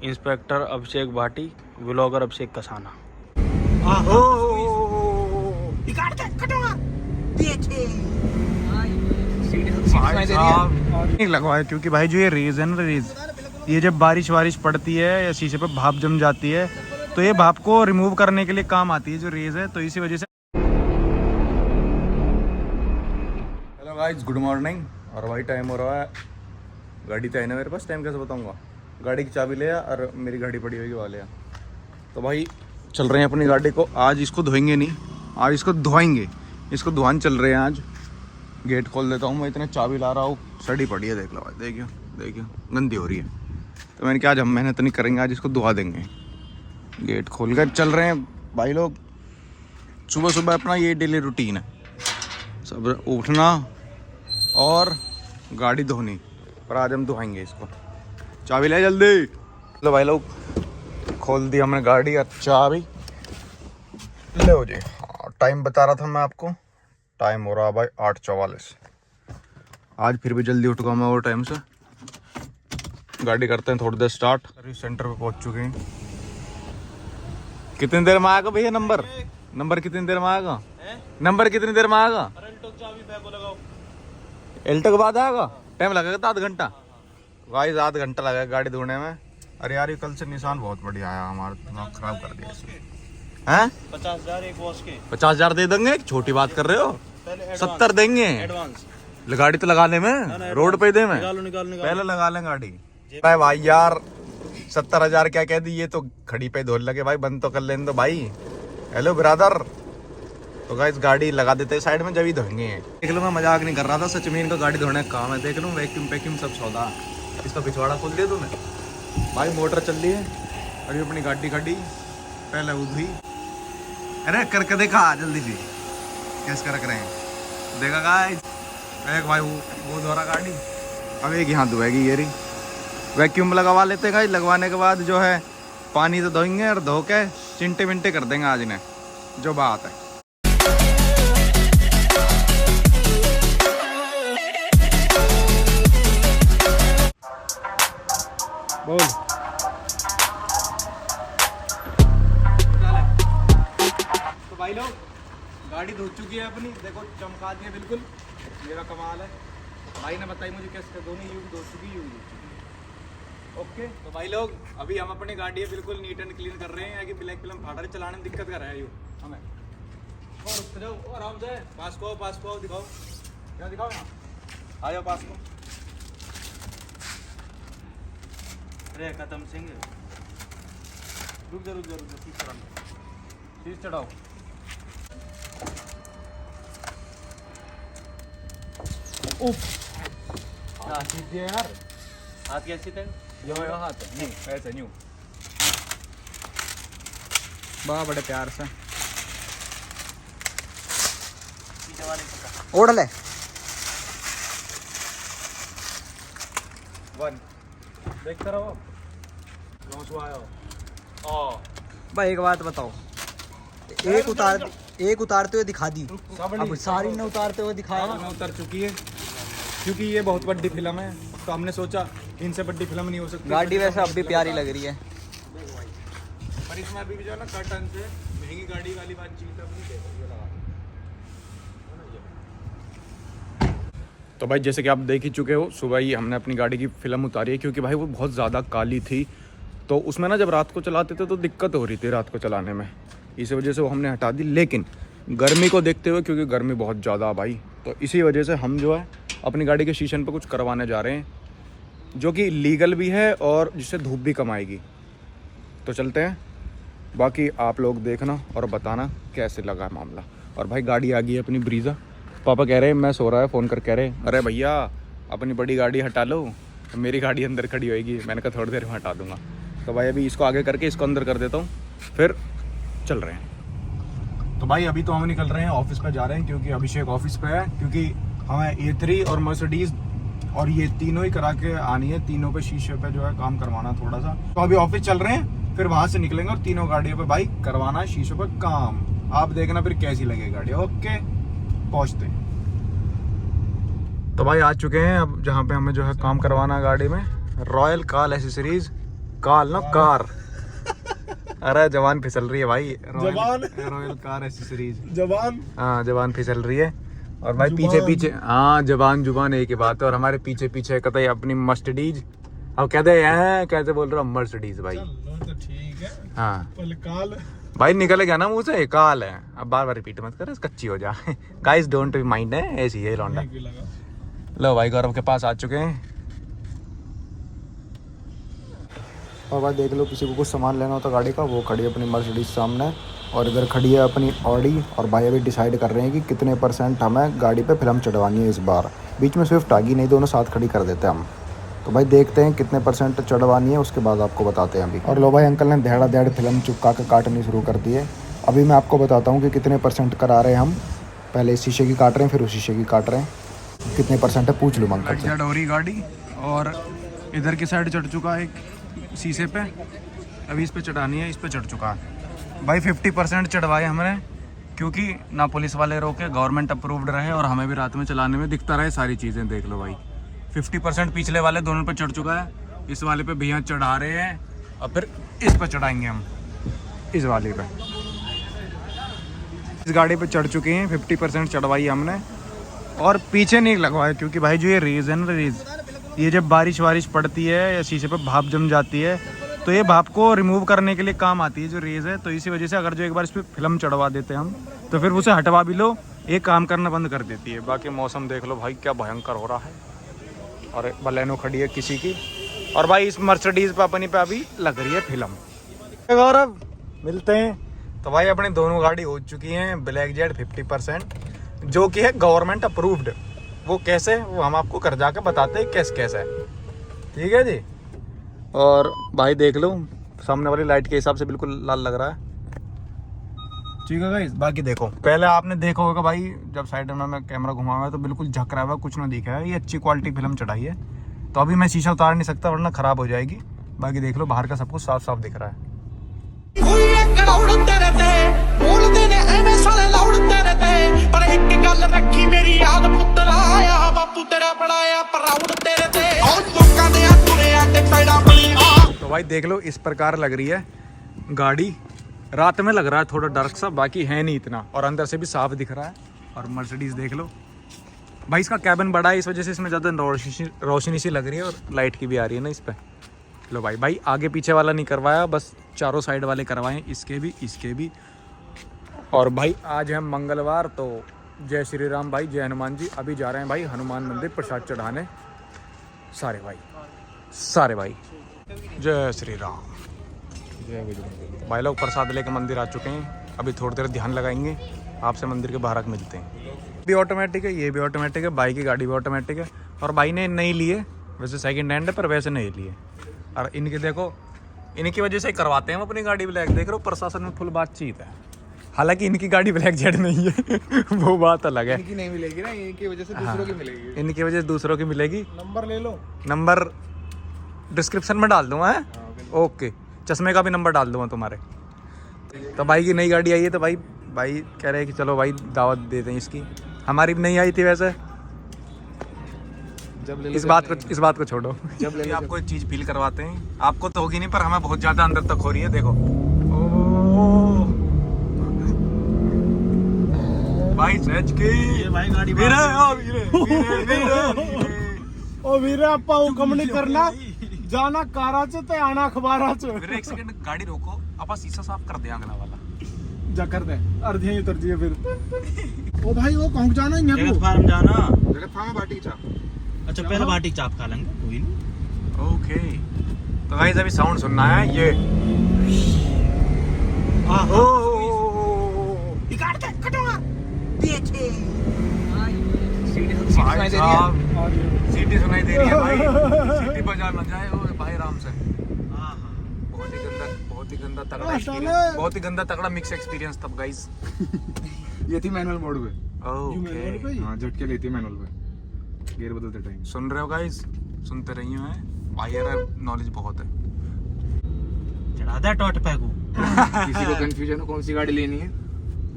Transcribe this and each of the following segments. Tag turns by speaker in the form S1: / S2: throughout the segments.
S1: Inspector अभिषेक Bhati, vlogger अभिषेक कसाना।
S2: नहीं लगवाया क्योंकि भाई जो ये रेज है ना, रेज ये जब बारिश वारिश पड़ती है या शीशे पे भाप जम जाती है तो ये भाप को रिमूव करने के लिए काम आती है जो रेज है, तो इसी वजह से। Hello guys, good morning. और भाई टाइम हो रहा है, गाड़ी तो है ना मेरे पास, टाइम कैसे बताऊंगा। गाड़ी की चाबी ले आ और मेरी गाड़ी पड़ी होगी वाले। तो भाई चल रहे हैं अपनी गाड़ी को, आज इसको धोएंगे नहीं, आज इसको धोएंगे, इसको धुआन चल रहे हैं आज। गेट खोल देता हूँ मैं, इतने चाबी ला रहा हूँ, सड़ी पड़ी है, देख लो भाई, देखियो देखियो गंदी हो रही है। तो मैंने कहा आज हम मेहनत नहीं करेंगे, आज इसको धुआ देंगे। गेट खोल कर चल रहे हैं भाई लोग। सुबह सुबह अपना ये डेली रूटीन है, सब उठना और गाड़ी धोनी, पर आज हम धोएंगे इसको। चाबी ले जल्दी। चलो भाई लोग, खोल दी हमने गाड़ी और चाबी ले हो जी। टाइम बता रहा था मैं आपको, टाइम हो रहा भाई 8:44। आज फिर भी जल्दी उठ गया मैं और टाइम से। गाड़ी करते हैं थोड़ी देर स्टार्ट। सर्विस सेंटर पे पहुंच चुके हैं। कितनी देर में आएगा भैया नंबर? नंबर कितनी देर में आएगा? नंबर कितनी देर में आएगा? एल्टो के बाद आएगा? टाइम लगेगा तो आधा घंटा। गाइस आधा घंटा लगेगा गाड़ी धोने में। अरे यार ये कल से निशान बहुत बढ़िया आया हमारा, दिमाग खराब कर दिया इसमें। हैं
S1: 50,000 एक वॉश के।
S2: 50,000 दे देंगे? छोटी बात कर रहे हो? 70 देंगे
S1: एडवांस।
S2: गाड़ी तो लगाने में, रोड पे दे में
S1: निकालो।
S2: पहले लगा लें गाड़ी। भाई यार 70,000 क्या कह दी, ये तो खड़ी पे धोने लगे भाई, बंद तो कर लेने दो भाई। Hello brother. तो गाइस गाड़ी लगा देते हैं साइड में, जब ही धोएंगे। देख लो मैं मजाक नहीं कर रहा था, सच में इनका गाड़ी धोने का काम है। देख लो वैक्यूम पैक्यूम सब सौदा। इसका पिछवाड़ा खोल दिया तूने भाई, मोटर चल रही है। अभी अपनी गाड़ी खड़ी, पहले वो धुई। अरे करके देखा जल्दी से कैसे कर रहे हैं, देखा गाइस। एक भाई वो धो रहा गाड़ी, अब एक यहाँ धोएगी ये रही। वैक्यूम लगवा लेते हैं गाइस, लगवाने के बाद जो है पानी तो धोएंगे और धो के चिंटे मिंटे कर देंगे आज इन्हें, जो बात है। बोल। तो भाई लोग गाड़ी धो चुकी है अपनी, देखो चमका दी है बिल्कुल, मेरा कमाल है। भाई ने बताई मुझे कैसे दोनों यूं धो चुकी, यूं धो चुकी। ओके तो भाई लोग अभी हम अपनी गाड़ी बिल्कुल नीट एंड क्लीन कर रहे हैं कि ब्लैक फिल्म फाटा चलाने में दिक्कत कर रहा है यूँ हमें। और रुक जाओ और आराम से, पास को दिखाओ, क्या दिखाओ यहाँ, आ जाओ पास को।
S1: अरे खत्म सिंह,
S2: रुक जा चीज चढ़ाओ। सीधे यार,
S1: हाथ कैसे थे?
S2: यो हाथ नहीं ऐसे न्यू, बड़े प्यार से ओढ़ ले। 1 देखते रहो।
S3: भाई एक बात बताओ, एक उतारते हुए दिखा दी, अब सारी ने उतारते हुए दिखाया।
S2: उतर चुकी है क्योंकि ये बहुत बड़ी फिल्म है, तो हमने सोचा इनसे बड़ी फिल्म नहीं हो सकती।
S3: गाड़ी वैसे अब भी प्यारी लग रही है,
S2: पर इसमें अभी भी जो है ना कर्टन से महंगी गाड़ी वाली बात चीज लगा। तो भाई जैसे कि आप देख ही चुके हो, सुबह ही हमने अपनी गाड़ी की फिल्म उतारी है क्योंकि भाई वो बहुत ज़्यादा काली थी, तो उसमें ना जब रात को चलाते थे तो दिक्कत हो रही थी रात को चलाने में, इस वजह से वो हमने हटा दी। लेकिन गर्मी को देखते हुए, क्योंकि गर्मी बहुत ज़्यादा भाई, तो इसी वजह से हम जो है अपनी गाड़ी के शीशे पे कुछ करवाने जा रहे हैं, जो कि लीगल भी है और जिससे धूप भी कम आएगी। तो चलते हैं, बाकी आप लोग देखना और बताना कैसे लगा मामला। और भाई गाड़ी आ गई है अपनी ब्रीज़ा। पापा कह रहे हैं मैं सो रहा है, फ़ोन कर कह रहे अरे भैया अपनी बड़ी गाड़ी हटा लो, मेरी गाड़ी अंदर खड़ी होएगी। मैंने कहा थोड़ी देर में हटा दूँगा। तो भाई अभी इसको आगे करके इसको अंदर कर देता हूँ, फिर चल रहे हैं। तो भाई अभी तो हम निकल रहे हैं, ऑफिस पे जा रहे हैं क्योंकि अभिषेक ऑफिस पे है, क्योंकि हमें A3 और मर्सिडीज और ये तीनों ही करा के आनी है, तीनों पे शीशे पे जो है काम करवाना थोड़ा सा। तो अभी ऑफिस चल रहे हैं, फिर वहां से निकलेंगे और तीनों गाड़ियों पे भाई करवाना है शीशों पे काम। आप देखना फिर कैसी लगे गाड़ी। ओके पहुंचते हैं। तो भाई आ चुके हैं अब जहाँ पे हमें जो है काम करवाना है गाड़ी में, रॉयल कार एसेसरीज काल ना कार। अरे जवान फिसल रही है भाई।
S4: जवान?
S2: Royal car accessories.
S4: जवान
S2: हाँ जवान फिसल रही है। और भाई पीछे पीछे, हाँ जवान जुबान एक ही बात है। और हमारे पीछे पीछे कतई अपनी मर्सिडीज, अब कहते हैं कैसे बोल रहा हूँ, मर्सिडीज भाई।
S4: चलो तो ठीक है।
S2: हाँ
S4: पल काल
S2: भाई निकल गया ना मुंह से, काल है। अब बार बार रिपीट मत कर, कच्ची हो जा। गाइस डोंट बी माइंड है, ऐसी है लौंडा।
S4: भी लगा।
S2: लो भाई गौरव के पास आ चुके हैं।
S5: और भाई देख लो, किसी को कुछ सामान लेना होता गाड़ी का, वो खड़ी है अपनी मर्सिडीज सामने, और इधर खड़ी है अपनी ऑडी। और भाई अभी डिसाइड कर रहे हैं कि कितने % हमें गाड़ी पे फिल्म चढ़वानी है इस बार। बीच में स्विफ्ट आ गई, नहीं दोनों साथ खड़ी कर देते हैं हम। तो भाई देखते हैं कितने % चढ़वानी है, उसके बाद आपको बताते हैं अभी। और लो भाई अंकल ने धेड़ा धेड़ फिल्म चुपका के काटनी शुरू कर दी है। अभी मैं आपको बताता हूँ कि कितने % करा रहे हैं हम। पहले इस शीशे की काट रहे हैं, फिर उस शीशे की काट रहे हैं। कितने % है पूछ लूँ अंकल से।
S2: हो रही गाड़ी, और इधर की साइड चढ़ चुका है एक शीशे पे, अभी इस पे चढ़ानी है, इस पे चढ़ चुका है भाई। 50% चढ़वाए हमने, क्योंकि ना पुलिस वाले रोके, गवर्नमेंट अप्रूव्ड रहे, और हमें भी रात में चलाने में दिखता रहे सारी चीज़ें। देख लो भाई 50% पिछले वाले दोनों पे चढ़ चुका है, इस वाले पे भैया चढ़ा रहे हैं, और फिर इस पे चढ़ाएंगे हम, इस वाले पे। इस गाड़ी पे चढ़ चुके हैं, 50% चढ़वाई हमने, और पीछे नहीं लगवाया, क्योंकि भाई जो ये रेज है ना, रेज, ये जब बारिश वारिश पड़ती है या शीशे पे भाप जम जाती है, तो ये भाप को रिमूव करने के लिए काम आती है जो रेज है। तो इसी वजह से अगर जो एक बार इस पर फिल्म चढ़वा देते हैं हम, तो फिर उसे हटवा भी लो, ये काम करना बंद कर देती है। बाकी मौसम देख लो भाई क्या भयंकर हो रहा है, और बलेनो खड़ी है किसी की, और भाई इस मर्सिडीज पे अपनी पे अभी लग रही है फिल्म। गौरव मिलते हैं। तो भाई अपनी दोनों गाड़ी हो चुकी हैं ब्लैक जेट 50%, जो कि है गवर्नमेंट अप्रूव्ड। वो कैसे, वो हम आपको घर जाके बताते हैं कैसे है, ठीक है जी। और भाई देख लो सामने वाली लाइट के हिसाब से बिल्कुल लाल लग रहा है, ठीक है गाइस। बाकी देखो, पहले आपने देखा होगा भाई जब साइड में मैं कैमरा घुमाऊंगा तो बिल्कुल झक रहा है, कुछ ना दिखा है। ये अच्छी क्वालिटी फिल्म चढ़ाई है, तो अभी मैं शीशा उतार नहीं सकता वरना खराब हो जाएगी। बाकी देख लो बाहर का सब कुछ साफ साफ दिख रहा है। तो भाई देख लो इस प्रकार लग रही है गाड़ी, रात में लग रहा है थोड़ा डार्क सा, बाकी है नहीं इतना, और अंदर से भी साफ दिख रहा है। और मर्सिडीज देख लो भाई, इसका कैबिन बड़ा है, इस वजह से इसमें ज़्यादा रोशनी सी लग रही है, और लाइट की भी आ रही है ना इस पर। लो भाई आगे पीछे वाला नहीं करवाया, बस चारों साइड वाले करवाए, इसके भी। और भाई आज है मंगलवार, तो जय श्री राम भाई, जय हनुमान जी। अभी जा रहे हैं भाई हनुमान मंदिर प्रसाद चढ़ाने, सारे भाई जय श्री राम, जय बजरंग। भाई लोग प्रसाद लेके मंदिर आ चुके हैं, अभी थोड़ी देर ध्यान लगाएंगे, आपसे मंदिर के बाहर मिलते हैं। भी ऑटोमेटिक है, ये भी ऑटोमेटिक है, बाइक की गाड़ी भी ऑटोमेटिक है। और भाई ने नहीं लिए, वैसे सेकंड हैंड है पर वैसे नहीं लिए। और इनके देखो, इनकी वजह से ही करवाते हैं हम अपनी गाड़ी ब्लैक। देख रहे हो प्रशासन में फुल बातचीत है, हालांकि इनकी गाड़ी ब्लैक जेट नहीं है वो बात अलग है।
S4: इनकी नहीं मिलेगी ना, इनकी वजह से दूसरों की मिलेगी।
S2: इनकी वजह से दूसरों की मिलेगी।
S4: नंबर ले लो,
S2: नंबर डिस्क्रिप्शन में डाल दूंगा है। ओके, चश्मे का भी नंबर डाल दूंगा तुम्हारे। तो भाई की नई गाड़ी आई है, तो भाई कह रहे हैं कि चलो भाई दावत देते हैं इसकी। हमारी भी नहीं आई थी वैसे,
S4: जब ले
S2: इस बात को छोड़ो। जब ले आपको एक चीज़ फील करवाते हैं, आपको तो होगी नहीं पर हमें बहुत ज़्यादा अंदर तक हो रही है। देखो भाई सच की
S1: भाई गाड़ी
S4: ओ वीरे आपा हुक्म नहीं करना, जाना कारा च ते आना अखबारा च।
S2: फिर एक सेकंड गाड़ी रोको, आपा शीशा साफ कर दे अगला वाला।
S4: जा कर दे, अर्धी ही उतर जिए फिर। ओ भाई वो कौन जाना है
S1: जगत फार्म जाना,
S4: जगत फार्म बाटी चाप।
S1: अच्छा पहले बाटी चाप खा लेंगे, कोई नहीं।
S2: ओके, तो गाइस अभी साउंड सुनना है ये। सीटी सुनाई दे रही है भाई, सीटी बजा ना जाए भाई आराम से। बहुत ही गंदा तगड़ा मिक्स एक्सपीरियंस तब गाइस।
S4: ये थी मैनुअल मोड पे।
S2: ओके,
S4: हां झटके लेती है मैनुअल पे, गियर बदलते टाइम।
S2: सुन रहे हो गाइस, सुनते रहिए हैं भाई, यार नॉलेज बहुत है।
S1: चढ़ा दे टॉट पे को।
S4: किसी को कंफ्यूजन हो कौन सी गाड़ी लेनी है,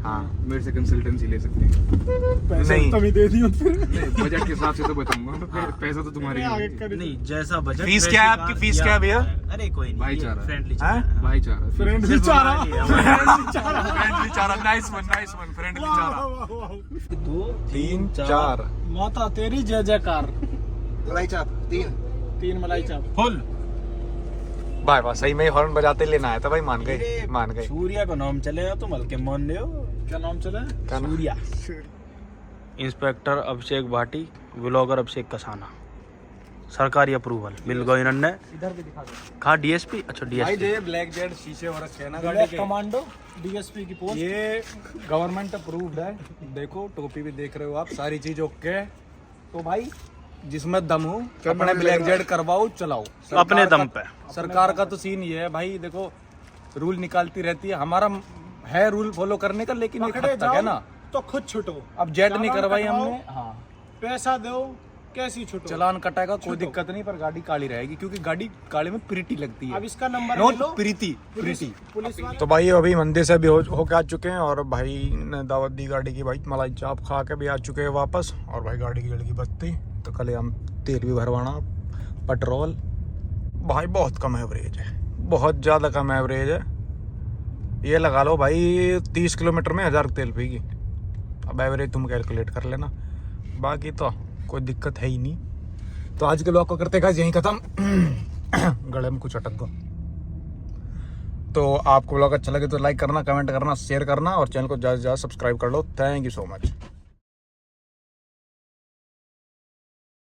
S2: हाँ मेरे से कंसल्टेंसी ले सकते हैं।
S4: पैसे
S2: नहीं।
S4: तो भी दे दियो फिर।
S2: बजट के हिसाब से तो बताऊंगा, पैसा तो तुम्हारे ही
S4: आगे
S2: है।
S4: कर
S1: नहीं जैसा बजट
S2: फीस
S1: वैसी
S2: क्या है
S1: कार
S2: आपकी? फीस क्या है भैया?
S1: अरे कोई नहीं,
S2: भाईचारा।
S1: फ्रेंडली
S2: हाँ? भाईचारा,
S4: फ्रेंड बेचारा।
S2: फ्रेंडली चारा, नाइस वन, फ्रेंडली चारा।
S1: 2
S2: 3 4
S4: माता तेरी जय जयकार।
S5: मलाई चाप
S4: 3 मलाई चाप।
S1: फुल।
S2: भाई वाह, सही में हॉर्न बजाते लेना आया था भाई, मान गए मान गए।
S1: सूर्या को नाम चलेगा तुम हल्के मान रहे हो।
S4: क्या नाम चला है?
S2: क्या नाम?
S1: सूर्या। इंस्पेक्टर अभिषेक भाटी, व्लॉगर अभिषेक कसाना, सरकारी अप्रूवल मिल गई इन्होंने।
S4: इधर भी दिखा दो।
S1: कहा डीएसपी? अच्छा
S2: भाई
S1: डीएसपी।
S2: ये ब्लैक जेड शीशे हो रखे हैं ना गाड़ी
S4: ब्लैक
S2: के,
S4: कमांडो डीएसपी की पोस्ट।
S2: ये गवर्नमेंट अप्रूव्ड है। देखो टोपी भी देख रहे हो आप, सारी चीज ओके है। तो भाई जिसमें दम हो अपने ब्लैक जेड करवाओ, चलाओ
S1: अपने दम पे।
S2: सरकार का तो सीन ये है भाई, देखो रूल निकालती रहती है, हमारा है रूल फॉलो करने का, लेकिन एक
S4: पकड़े
S2: हद तक है ना।
S4: तो खुद छुटो।
S2: अब जेड नहीं
S4: चालान
S2: करवाई
S4: कटवाओ,
S2: हमने, हाँ
S4: पैसा दो, कैसी छुटो।
S2: चलान कटाएगा कोई दिक्कत नहीं, पर गाड़ी काली रहेगी क्योंकि गाड़ी काले में प्रीति लगती है।
S4: अब इसका नंबर ले
S2: not
S4: low.
S2: Preeti,
S4: police
S2: Preeti.
S4: Police वाले।
S2: तो भाई अभी मंदिर से भी होके आ चुके हैं और भाई ने दावत दी गाड़ी की, भाई मलाई चाप खा के भी आ चुके हैं वापस। और भाई गाड़ी की जल्दी बत्ती, तो कल हम तेल भी भरवाना, पेट्रोल। भाई बहुत कम एवरेज है, बहुत ज़्यादा कम एवरेज है। ये लगा लो भाई 30 किलोमीटर में 1000 तेल पीगी। अब एवरेज तुम कैलकुलेट कर लेना, बाकी तो कोई दिक्कत है ही नहीं। तो आज के ब्लॉग को करते गाइस यहीं खत्म। गले में कुछ अटक गया। तो आपको ब्लॉग अच्छा लगे तो लाइक करना, कमेंट करना, शेयर करना और चैनल को ज़्यादा से ज़्यादा सब्सक्राइब कर लो। Thank you so much.